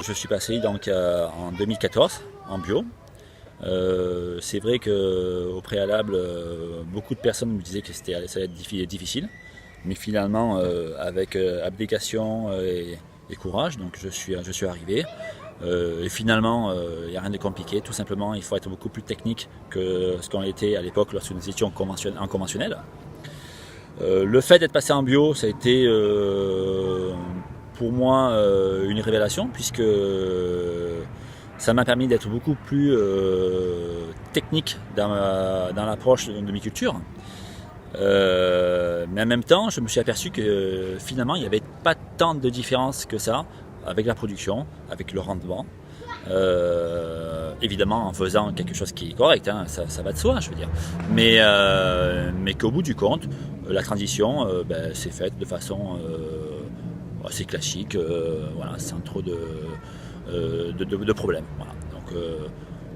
Je suis passé donc en 2014 en bio. C'est vrai qu'au préalable, beaucoup de personnes me disaient que ça allait être difficile, mais finalement, avec abnégation et courage, donc je suis arrivé. Et finalement, il n'y a rien de compliqué. Tout simplement, il faut être beaucoup plus technique que ce qu'on était à l'époque lorsque nous étions en conventionnel. Le fait d'être passé en bio, ça a été pour moi une révélation, puisque ça m'a permis d'être beaucoup plus technique dans l'approche de mes cultures. Mais en même temps, je me suis aperçu que finalement, il n'y avait pas tant de différence que ça avec la production, avec le rendement. Évidemment en faisant quelque chose qui est correct, hein, ça va de soi, je veux dire. Mais qu'au bout du compte, la transition s'est faite de façon assez classique, voilà, sans trop de problèmes. Voilà. Donc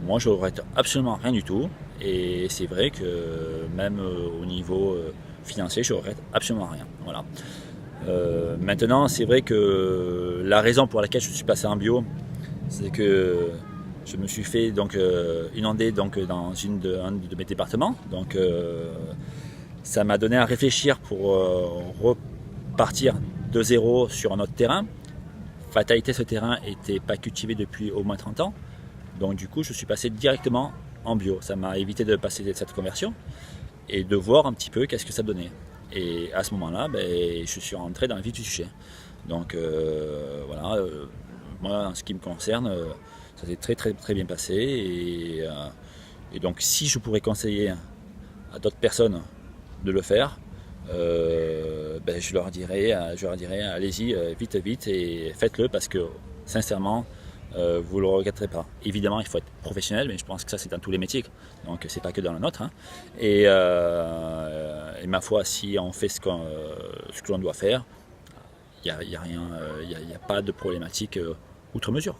moi je regrette absolument rien du tout, et c'est vrai que même au niveau financier, je regrette absolument rien. Voilà. Maintenant, c'est vrai que la raison pour laquelle je suis passé en bio, c'est que je me suis fait donc inonder donc dans un de mes départements. Donc ça m'a donné à réfléchir pour repartir de zéro sur un autre terrain. Fatalité, ce terrain n'était pas cultivé depuis au moins 30 ans. Donc du coup, je suis passé directement en bio. Ça m'a évité de passer cette conversion et de voir un petit peu qu'est-ce que ça donnait. Et à ce moment-là, je suis rentré dans le vif du sujet. Donc voilà, moi en ce qui me concerne, ça s'est très bien passé. Et donc si je pourrais conseiller à d'autres personnes de le faire, je leur dirais allez-y vite et faites-le, parce que sincèrement, vous ne le regretterez pas. Évidemment, il faut être professionnel, mais je pense que ça c'est dans tous les métiers, donc c'est pas que dans le nôtre, hein. Et ma foi, si on fait ce que l'on doit faire, il n'y a rien, il n'y a pas de problématique outre mesure.